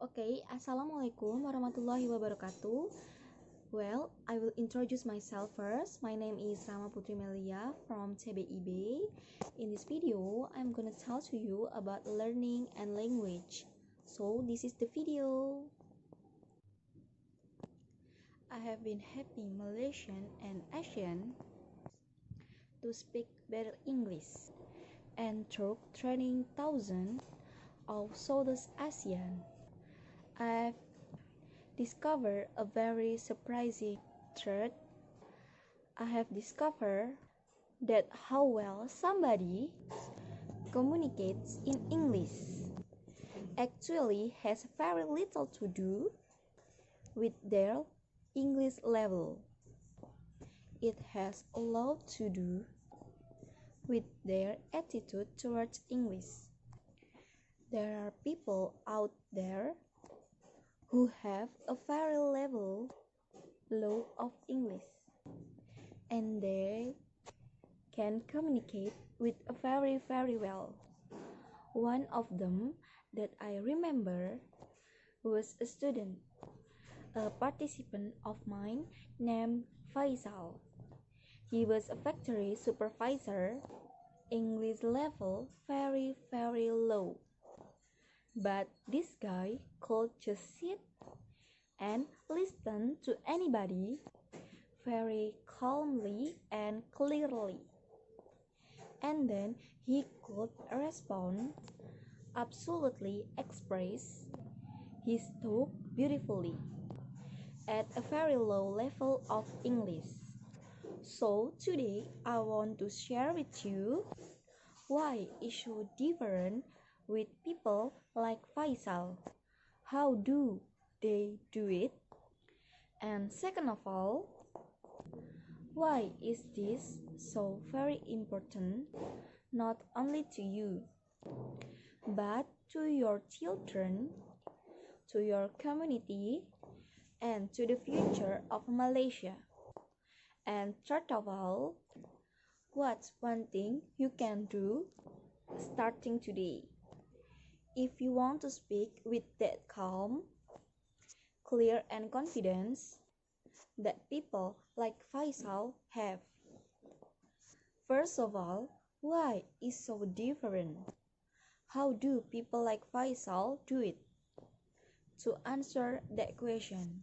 Okay, Assalamualaikum warahmatullahi wabarakatuh. Well, I will introduce myself first. My name is Rama Putri Melia from TBIB. In this video, I'm gonna tell to you about learning and language. So, this is the video. I have been helping Malaysian and Asian to speak better English and through training thousands of Southeast Asian. I've discovered a very surprising truth. I have discovered that how well somebody communicates in English actually has very little to do with their English level. It has a lot to do with their attitude towards English. There are people out there who have a very low of English, and they can communicate with very well. One of them that I remember was a student, a participant of mine named Faisal. He was a factory supervisor, English level very low. But this guy could just sit and listen to anybody very calmly and clearly. And then he could respond, absolutely express his talk beautifully at a very low level of English. So today I want to share with you why it's so different with people like Faisal. How do they do it? And second of all, why is this so very important not only to you, but to your children, to your community, and to the future of Malaysia? And third of all, what's one thing you can do starting today? If you want to speak with that calm, clear and confidence that people like Faisal have. First of all, why is so different? How do people like Faisal do it? To answer that question,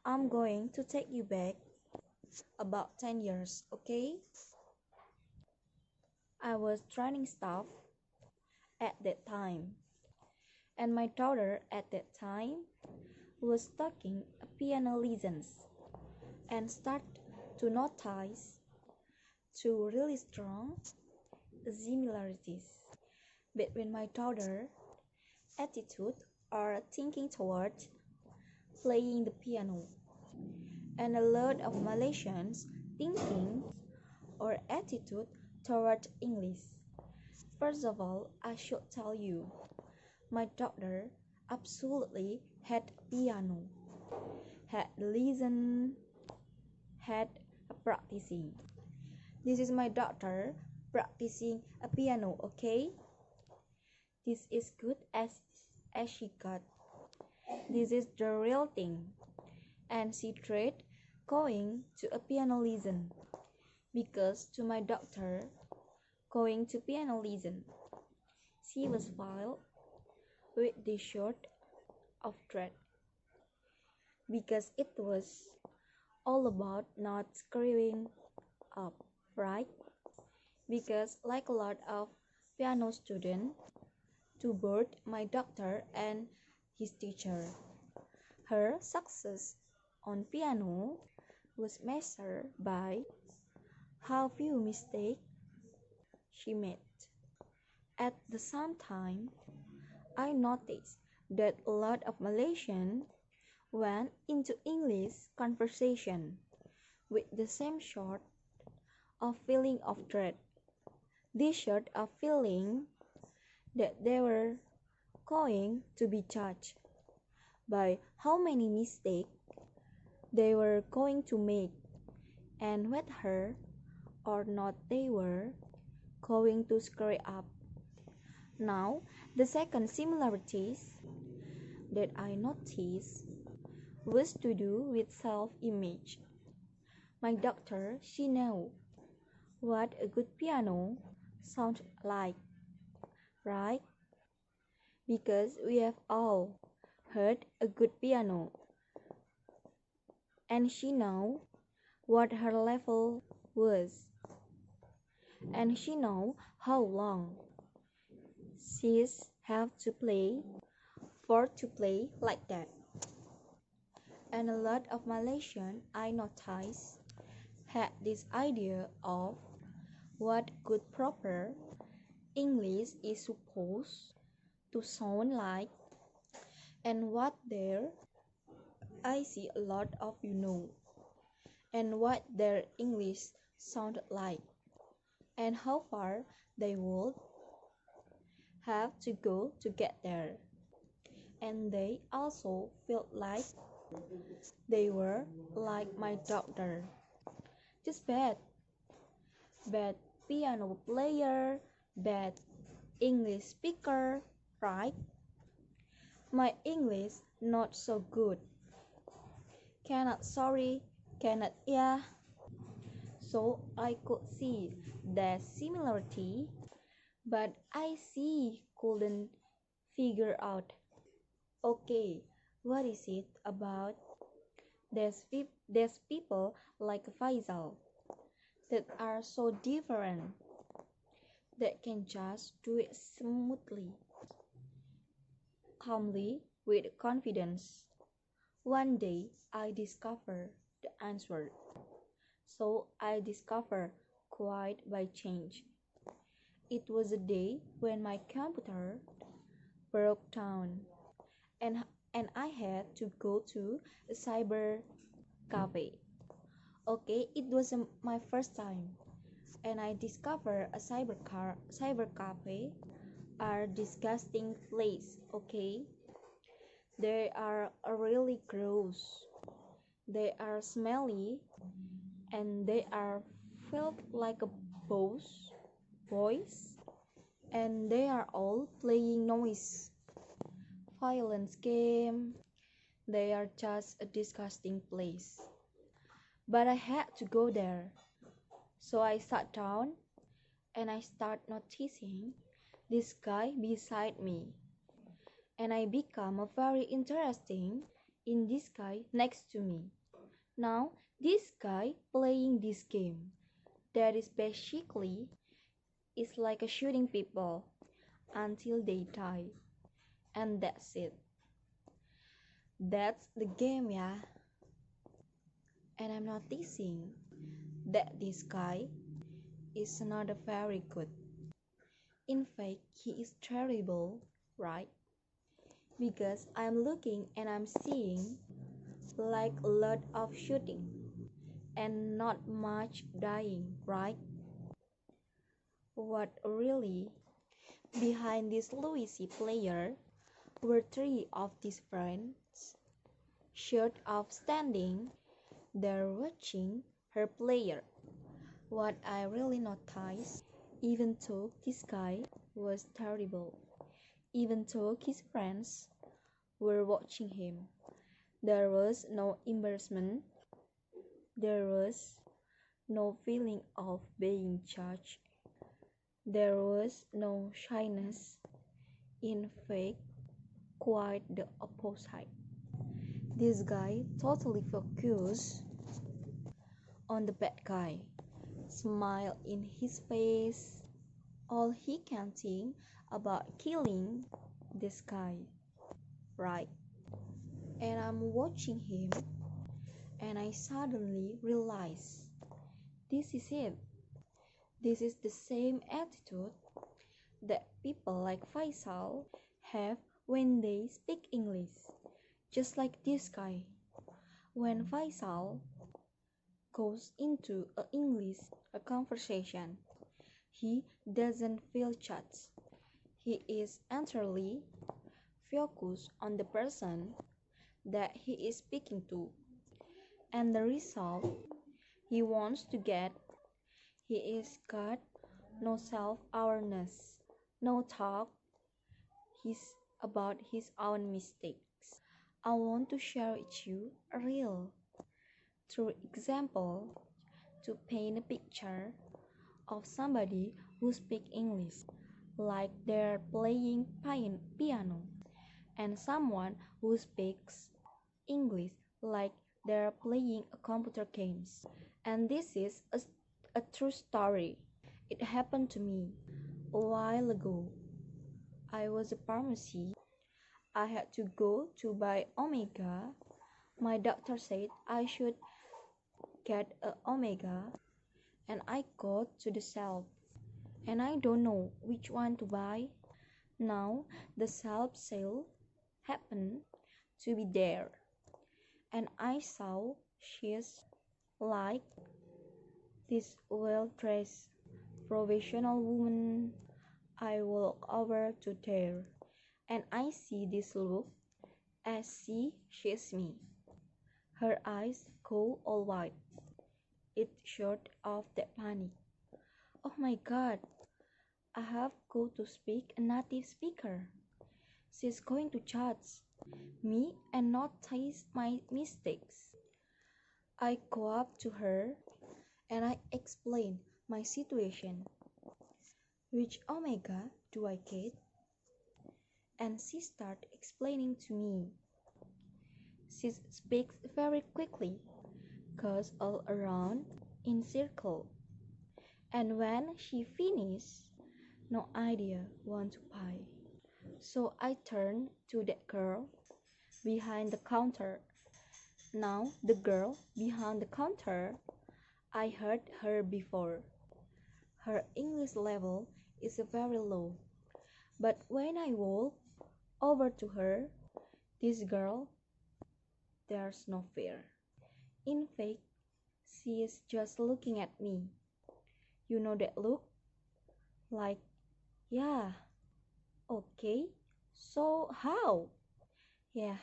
I'm going to take you back about 10 years, okay? I was training staff at that time, and my daughter at that time was taking piano lessons and start to notice two really strong similarities between my daughter's attitude or thinking towards playing the piano and a lot of Malaysians thinking or attitude towards English. First of all, I should tell you, my daughter absolutely had piano, had listen, had practicing. This is my daughter practicing a piano, okay? This is good as she got. This is the real thing. And she tried going to a piano lesson because to my daughter, going to piano lesson, she was filled with the short of dread because it was all about not screwing up, right? Because like a lot of piano students, to both my doctor and his teacher, her success on piano was measured by how few mistakes she made. At the same time, I noticed that a lot of Malaysians went into English conversation with the same sort of feeling of dread. This sort of feeling that they were going to be judged by how many mistakes they were going to make and whether or not they were going to screw up. Now, the second similarities that I noticed was to do with self-image. My doctor, she knew what a good piano sounds like, right? Because we have all heard a good piano, and she knew what her level was, and she knew how long she's have to play for to play like that. And a lot of Malaysian I noticed had this idea of what good proper English is supposed to sound like, and what there I see a lot of and what their English sounded like, and how far they would have to go to get there. And they also felt like they were like my daughter, just bad piano player, bad English speaker, right? My English not so good. Cannot sorry, cannot yeah. So I could see the similarity, but I couldn't figure out. Okay, what is it about these people like Faisal that are so different that can just do it smoothly, calmly, with confidence? One day I discovered the answer. So I discovered quite by change. It was a day when my computer broke down and I had to go to a cyber cafe. Okay, it was my first time, and I discovered a cyber cafe are disgusting place. Okay, they are really gross. They are smelly, and they are felt like a boys, and they are all playing noise, violence game. They are just a disgusting place. But I had to go there. So I sat down and I start noticing this guy beside me. And I become a very interesting in this guy next to me. Now this guy playing this game that is basically is like a shooting people until they die. And that's it. That's the game, yeah. And I'm noticing that this guy is not very good. In fact, he is terrible, right? Because I'm looking and I'm seeing like a lot of shooting and not much dying, right? What really behind this Louis player were three of his friends, short of standing there watching her player. What I really noticed, even though this guy was terrible, even though his friends were watching him, there was no embarrassment, there was no feeling of being judged, there was no shyness. In fact, quite the opposite. This guy totally focused on the bad guy, smile in his face. All he can think about killing this guy, right? And I'm watching him and I suddenly realize this is it. This is the same attitude that people like Faisal have when they speak English. Just like this guy. When Faisal goes into a conversation, he doesn't feel judged. He is entirely focused on the person that he is speaking to, and the result he wants to get. He is got no self-awareness, no talk, his own mistakes. I want to share with you a real, true example to paint a picture of somebody who speaks English like they're playing piano, and someone who speaks English like they're playing a computer games. And this is a true story. It happened to me a while ago. I was a pharmacy. I had to go to buy omega. My doctor said I should get a omega, and I go to the shelf and I don't know which one to buy. Now the shelf sale happened to be there, and I saw she's like this well-dressed professional woman. I walk over to there, and I see this look as she sees me. Her eyes go all wide. It showed off that panic. Oh my God, I have got to speak a native speaker. She's going to judge me and notice my mistakes. I go up to her and I explain my situation. Which omega do I get? And she starts explaining to me. She speaks very quickly, goes all around in circle, and when she finishes, no idea what to buy. So I turn to that girl behind the counter. Now the girl behind the counter, I heard her before. Her English level is very low, but when I walk over to her, this girl, there's no fear. In fact, she is just looking at me. You know that look? Like, yeah, okay, so how? Yeah,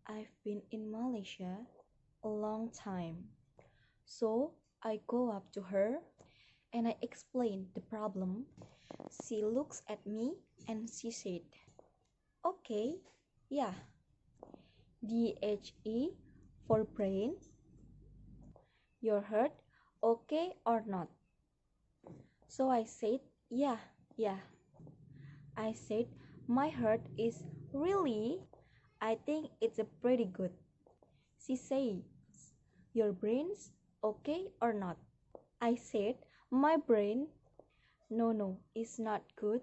I've been in Malaysia a long time. So I go up to her and I explain the problem. She looks at me and she said, okay, yeah, DHE for brain. Your heart, okay or not? So I said, yeah. I said, my heart is really, I think it's a pretty good. She says, your brain's okay or not? I said, my brain, no, it's not good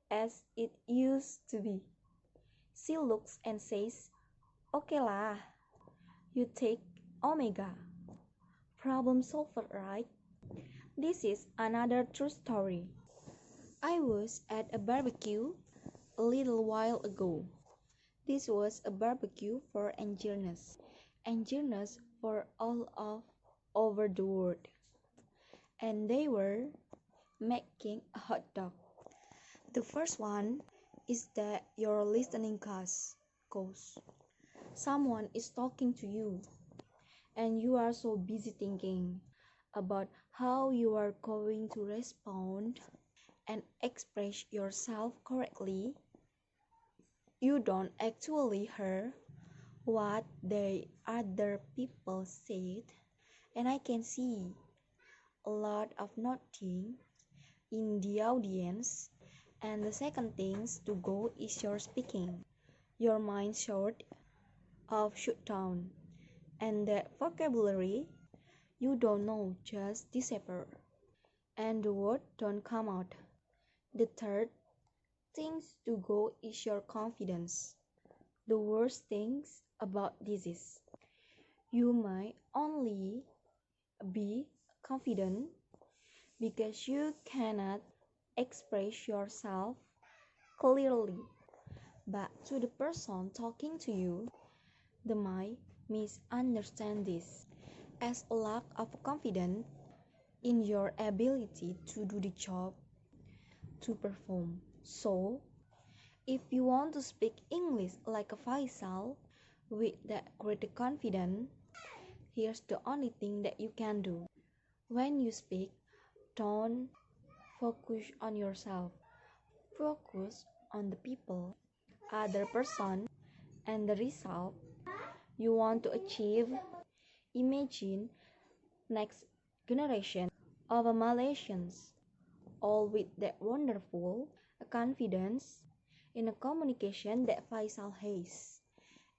as it used to be. She looks and says, okay lah, you take omega. Problem solver, right? This is another true story. I was at a barbecue a little while ago. This was a barbecue for engineers for all of over the world, and they were making a hot dog. The first one is that your listening goes. Someone is talking to you, and you are so busy thinking about how you are going to respond and express yourself correctly. You don't actually hear what the other people said, and I can see a lot of nodding in the audience. And the second things to go is your speaking. Your mind sort of shut down, and the vocabulary you don't know just disappear, and the word don't come out. The third things to go is your confidence. The worst things about this is you might only be confident because you cannot express yourself clearly. But to the person talking to you, they might misunderstand this as a lack of confidence in your ability to do the job, to perform. So, if you want to speak English like a Faisal with that great confidence, here's the only thing that you can do. When you speak, don't focus on yourself. Focus on the people other person and the result you want to achieve. Imagine next generation of Malaysians, all with that wonderful confidence in a communication that Faisal has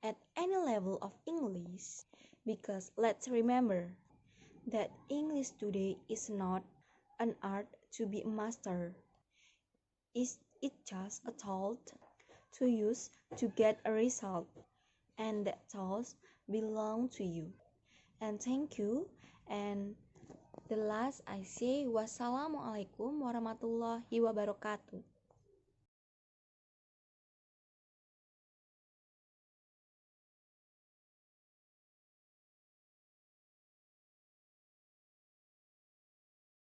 at any level of English. Because let's remember that English today is not an art to be mastered. It's just a tool to use to get a result, and that tools belong to you. And thank you. And the last I say, wassalamualaikum warahmatullahi wabarakatuh.